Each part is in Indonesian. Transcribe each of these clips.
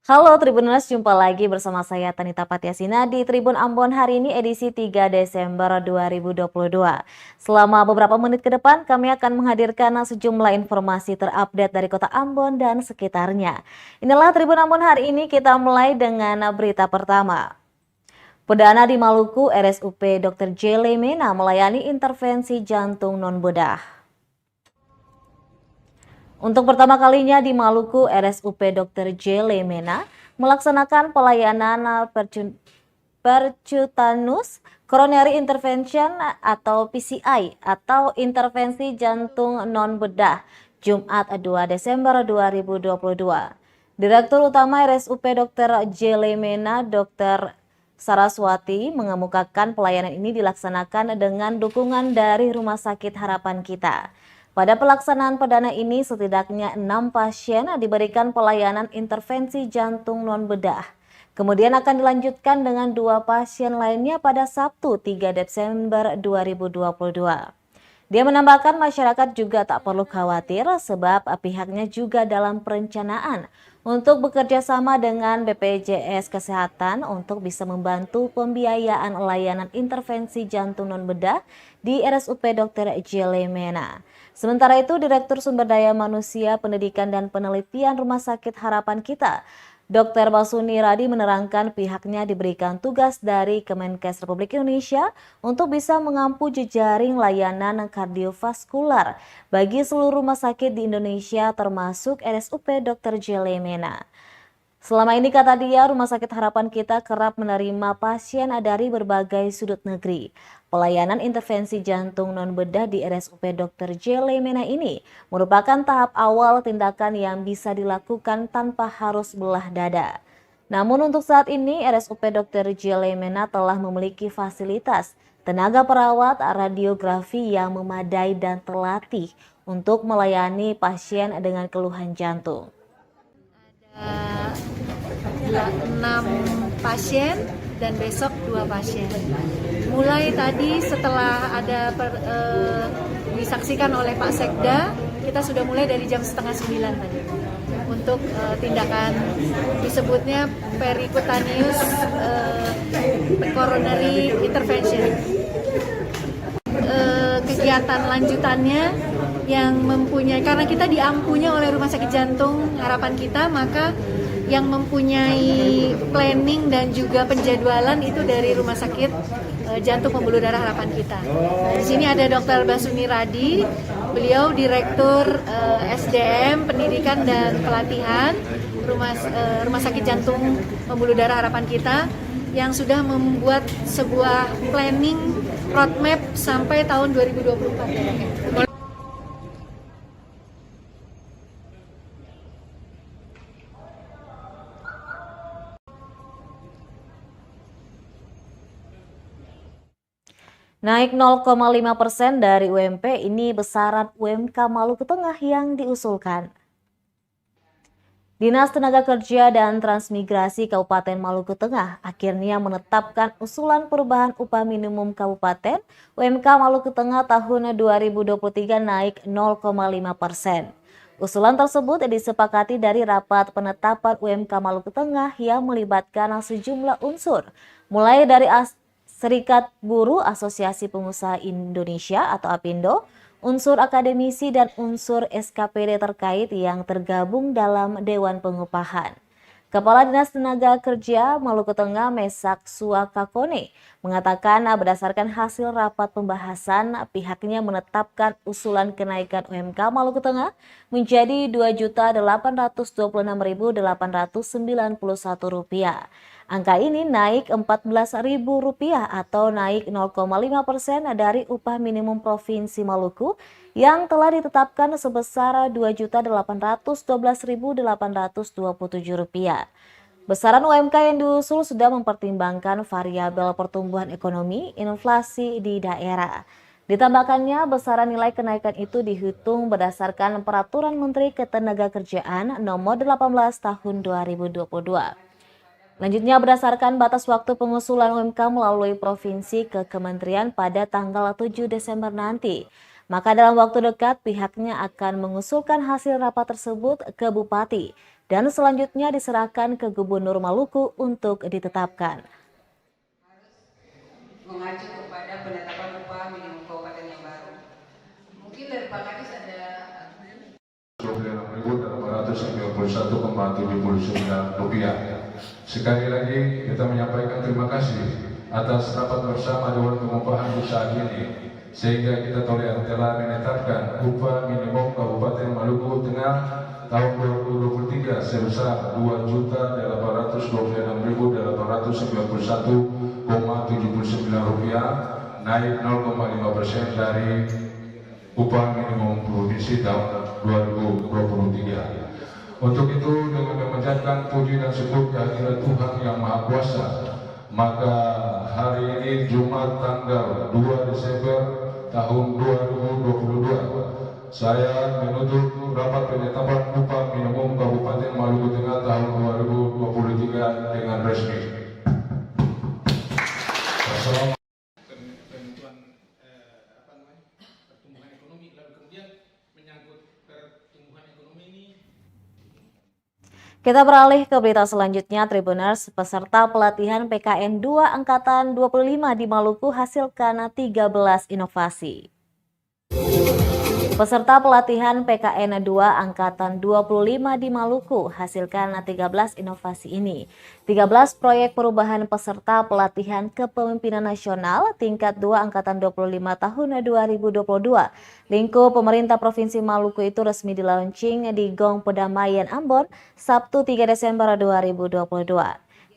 Halo Tribuners, jumpa lagi bersama saya Tanita Patiasina di Tribun Ambon hari ini edisi 3 Desember 2022. Selama beberapa menit ke depan kami akan menghadirkan sejumlah informasi terupdate dari Kota Ambon dan sekitarnya. Inilah Tribun Ambon hari ini, kita mulai dengan berita pertama. Perdana di Maluku, RSUP Dr. J. Lemena melayani intervensi jantung non-bedah. Untuk pertama kalinya di Maluku, RSUP Dr. J. Lemena melaksanakan pelayanan percutaneous coronary intervention atau PCI atau intervensi jantung non-bedah Jumat 2 Desember 2022. Direktur Utama RSUP Dr. J. Lemena, Dr. Saraswati, mengemukakan pelayanan ini dilaksanakan dengan dukungan dari Rumah Sakit Harapan Kita. Pada pelaksanaan perdana ini, setidaknya 6 pasien diberikan pelayanan intervensi jantung non-bedah. Kemudian akan dilanjutkan dengan 2 pasien lainnya pada Sabtu 3 Desember 2022. Dia menambahkan masyarakat juga tak perlu khawatir sebab pihaknya juga dalam perencanaan untuk bekerja sama dengan BPJS Kesehatan untuk bisa membantu pembiayaan layanan intervensi jantung non-bedah di RSUP Dr. J. Lemena. Sementara itu, Direktur Sumber Daya Manusia, Pendidikan dan Penelitian Rumah Sakit Harapan Kita, Dr. Basuni Radi menerangkan pihaknya diberikan tugas dari Kemenkes Republik Indonesia untuk bisa mengampu jejaring layanan kardiovaskular bagi seluruh rumah sakit di Indonesia termasuk RSUP Dr. J. Lemena. Selama ini, kata dia, Rumah Sakit Harapan Kita kerap menerima pasien dari berbagai sudut negeri. Pelayanan intervensi jantung non-bedah di RSUP Dr. J. Lemena ini merupakan tahap awal tindakan yang bisa dilakukan tanpa harus belah dada. Namun untuk saat ini, RSUP Dr. J. Lemena telah memiliki fasilitas tenaga perawat radiografi yang memadai dan terlatih untuk melayani pasien dengan keluhan jantung. 6 pasien dan besok 2 pasien. Mulai tadi setelah ada disaksikan oleh Pak Sekda, kita sudah mulai dari jam 8:30 tadi untuk tindakan disebutnya percutaneous coronary intervention. Kegiatan lanjutannya yang mempunyai, karena kita diampunya oleh Rumah Sakit Jantung Harapan Kita, maka yang mempunyai planning dan juga penjadwalan itu dari Rumah Sakit Jantung Pembuluh Darah Harapan Kita. Di sini ada Dr. Basuni Radi, beliau Direktur SDM Pendidikan dan Pelatihan Rumah Sakit Jantung Pembuluh Darah Harapan Kita yang sudah membuat sebuah planning roadmap sampai tahun 2024. Naik 0,5% dari UMP, ini besaran UMK Maluku Tengah yang diusulkan. Dinas Tenaga Kerja dan Transmigrasi Kabupaten Maluku Tengah akhirnya menetapkan usulan perubahan upah minimum kabupaten UMK Maluku Tengah tahun 2023 naik 0,5%. Usulan tersebut disepakati dari rapat penetapan UMK Maluku Tengah yang melibatkan sejumlah unsur, mulai dari Serikat Buruh Asosiasi Pengusaha Indonesia atau APindo, unsur akademisi dan unsur SKPD terkait yang tergabung dalam Dewan Pengupahan. Kepala Dinas Tenaga Kerja Maluku Tengah Mesak Suakakone mengatakan berdasarkan hasil rapat pembahasan, pihaknya menetapkan usulan kenaikan UMK Maluku Tengah menjadi Rp2.896.891. Angka ini naik Rp14.000 atau naik 0,5% dari upah minimum Provinsi Maluku yang telah ditetapkan sebesar Rp2.812.827. Besaran UMK yang diusul sudah mempertimbangkan variabel pertumbuhan ekonomi, inflasi di daerah. Ditambahkannya, besaran nilai kenaikan itu dihitung berdasarkan Peraturan Menteri Ketenagakerjaan Nomor 18 Tahun 2022. Selanjutnya, berdasarkan batas waktu pengusulan UMK melalui provinsi ke kementerian pada tanggal 7 Desember nanti, Maka dalam waktu dekat pihaknya akan mengusulkan hasil rapat tersebut ke Bupati dan selanjutnya diserahkan ke Gubernur Maluku untuk ditetapkan. Mengacu kepada penetapan upah minimum kabupaten yang baru. Mungkin dari Pak Kadis ada 26.891,79 rupiah. Sekali lagi kita menyampaikan terima kasih atas rapat bersama Dewan Pengupahan Usaha ini, sehingga kita telah menetapkan upah minimum Kabupaten Maluku Tengah tahun 2023 sebesar Rp2.891,79, naik 0,5% dari upah minimum provinsi tahun 2023. Untuk itu, dengan memanjatkan puji dan syukur kehadirat Tuhan Yang Maha Kuasa, maka hari ini Jumat tanggal 2 Desember tahun 2022, saya menutup rapat penetapan upah minimum Kabupaten Maluku Tengah tahun 2023 dengan resmi. Assalamualaikum. Penentuan pertumbuhan ekonomi, lalu kemudian menyangkut pertumbuhan ekonomi ini. Kita beralih ke berita selanjutnya, Tribuners. Peserta pelatihan PKN 2 Angkatan 25 di Maluku hasilkan 13 inovasi. Peserta pelatihan PKN 2 Angkatan 25 di Maluku hasilkan 13 inovasi ini. 13 proyek perubahan peserta pelatihan kepemimpinan nasional tingkat 2 Angkatan 25 tahun 2022. Lingkup pemerintah Provinsi Maluku itu resmi di-launching di Gong Pedamaian Ambon, Sabtu 3 Desember 2022.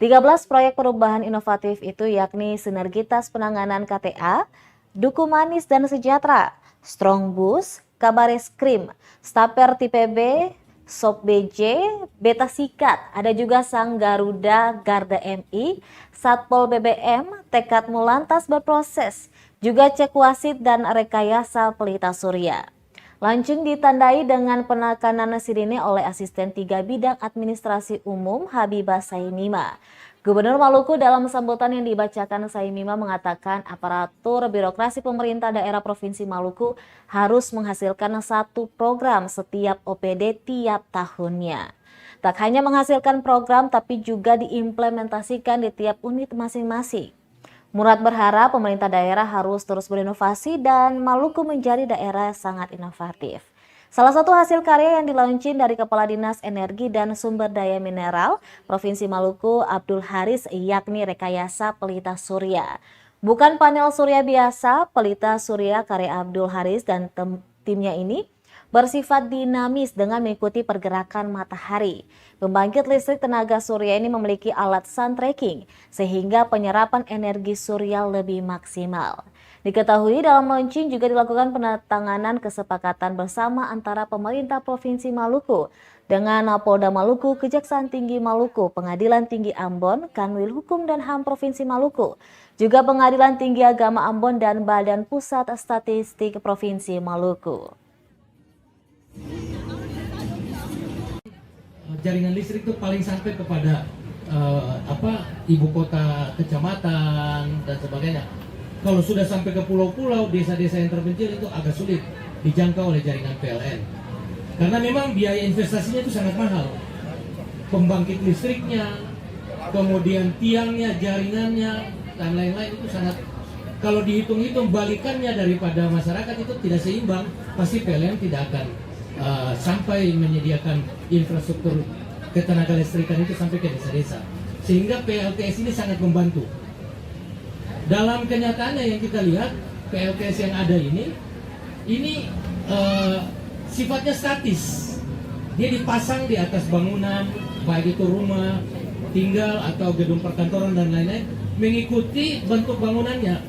13 proyek perubahan inovatif itu yakni sinergitas penanganan KTA, Duku Manis dan Sejahtera, Strong Bus, Kabareskrim, Staper Tipe B, Sop BJ, Beta Sikat, ada juga Sang Garuda Garda MI, Satpol BBM, tekadmu lantas berproses, juga cek wasit dan rekayasa pelita surya. Launching ditandai dengan penekanan sirine oleh asisten 3 bidang administrasi umum Habibah Saimima. Gubernur Maluku dalam sambutan yang dibacakan Saimima mengatakan aparatur birokrasi pemerintah daerah Provinsi Maluku harus menghasilkan satu program setiap OPD tiap tahunnya. Tak hanya menghasilkan program tapi juga diimplementasikan di tiap unit masing-masing. Murad berharap pemerintah daerah harus terus berinovasi dan Maluku menjadi daerah sangat inovatif. Salah satu hasil karya yang dilaunching dari Kepala Dinas Energi dan Sumber Daya Mineral Provinsi Maluku Abdul Haris yakni rekayasa pelita surya. Bukan panel surya biasa, pelita surya karya Abdul Haris dan timnya ini bersifat dinamis dengan mengikuti pergerakan matahari. Pembangkit listrik tenaga surya ini memiliki alat sun tracking sehingga penyerapan energi surya lebih maksimal. Diketahui dalam launching juga dilakukan penandatanganan kesepakatan bersama antara pemerintah Provinsi Maluku dengan Polda Maluku, Kejaksaan Tinggi Maluku, Pengadilan Tinggi Ambon, Kanwil Hukum dan HAM Provinsi Maluku, juga Pengadilan Tinggi Agama Ambon dan Badan Pusat Statistik Provinsi Maluku. Jaringan listrik itu paling sampai kepada ibu kota, kecamatan dan sebagainya. Kalau sudah sampai ke pulau-pulau, desa-desa yang terpencil itu agak sulit dijangkau oleh jaringan PLN. Karena memang biaya investasinya itu sangat mahal. Pembangkit listriknya, kemudian tiangnya, jaringannya, dan lain-lain itu sangat, kalau dihitung-hitung balikannya daripada masyarakat itu tidak seimbang, pasti PLN tidak akan sampai menyediakan infrastruktur ketenaga listrikan itu sampai ke desa-desa. Sehingga PLTS ini sangat membantu. Dalam kenyataannya yang kita lihat, PLTS yang ada ini sifatnya statis. Dia dipasang di atas bangunan, baik itu rumah, tinggal atau gedung perkantoran dan lain-lain, mengikuti bentuk bangunannya.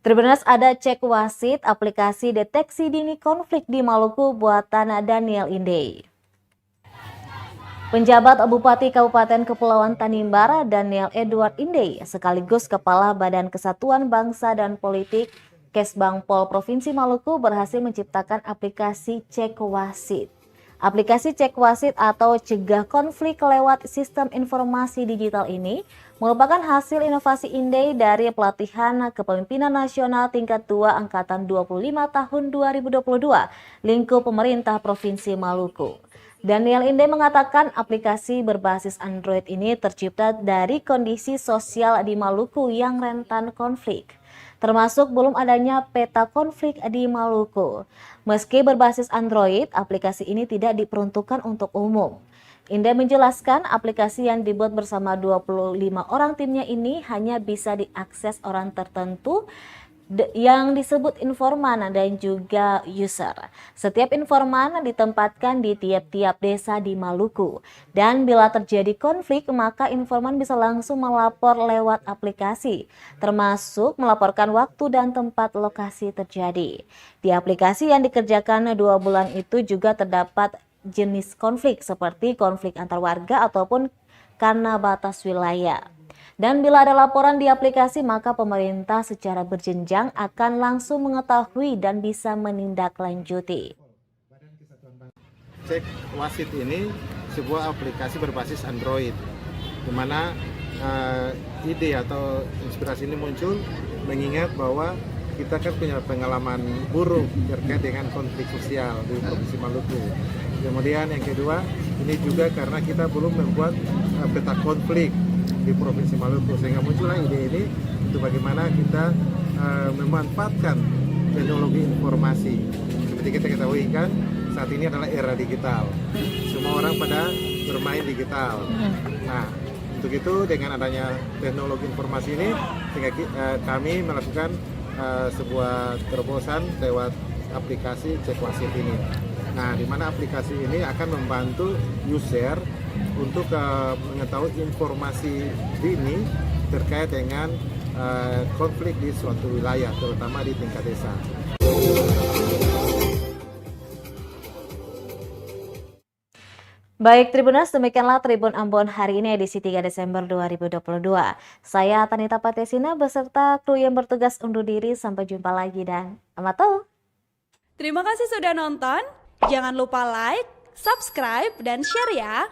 Tribuners, ada cek wasit aplikasi deteksi dini konflik di Maluku buatan Daniel Indey. Penjabat Bupati Kabupaten Kepulauan Tanimbar Daniel Edward Indey sekaligus Kepala Badan Kesatuan Bangsa dan Politik Kesbangpol Provinsi Maluku berhasil menciptakan aplikasi cek wasit. Aplikasi Cek Wasit atau Cegah Konflik lewat Sistem Informasi Digital ini merupakan hasil inovasi INDE dari pelatihan kepemimpinan nasional tingkat 2 Angkatan 25 tahun 2022 lingkup pemerintah Provinsi Maluku. Daniel Inde mengatakan aplikasi berbasis Android ini tercipta dari kondisi sosial di Maluku yang rentan konflik, termasuk belum adanya peta konflik di Maluku. Meski berbasis Android, aplikasi ini tidak diperuntukkan untuk umum. Inde menjelaskan aplikasi yang dibuat bersama 25 orang timnya ini hanya bisa diakses orang tertentu yang disebut informan dan juga user. Setiap informan ditempatkan di tiap-tiap desa di Maluku. Dan bila terjadi konflik, maka informan bisa langsung melapor lewat aplikasi, termasuk melaporkan waktu dan tempat lokasi terjadi. Di aplikasi yang dikerjakan 2 bulan itu juga terdapat jenis konflik seperti konflik antar warga ataupun karena batas wilayah. Dan bila ada laporan di aplikasi, maka pemerintah secara berjenjang akan langsung mengetahui dan bisa menindaklanjuti. Cek Wasit ini sebuah aplikasi berbasis Android, di mana ide atau inspirasi ini muncul mengingat bahwa kita kan punya pengalaman buruk terkait dengan konflik sosial di Provinsi Maluku. Kemudian yang kedua, ini juga karena kita belum membuat peta konflik di Provinsi Maluku, sehingga muncullah ide ini untuk bagaimana kita memanfaatkan teknologi informasi. Seperti kita ketahui kan, saat ini adalah era digital. Semua orang pada bermain digital. Nah, untuk itu dengan adanya teknologi informasi ini, sehingga kami melakukan sebuah terobosan lewat aplikasi Cek Wasit ini. Nah, di mana aplikasi ini akan membantu user untuk mengetahui informasi dini terkait dengan konflik di suatu wilayah, terutama di tingkat desa. Baik Tribuners, demikianlah Tribun Ambon hari ini edisi 3 Desember 2022. Saya Tanita Patesina beserta kru yang bertugas undur diri. Sampai jumpa lagi dan amatau. Terima kasih sudah nonton. Jangan lupa like, subscribe, dan share ya.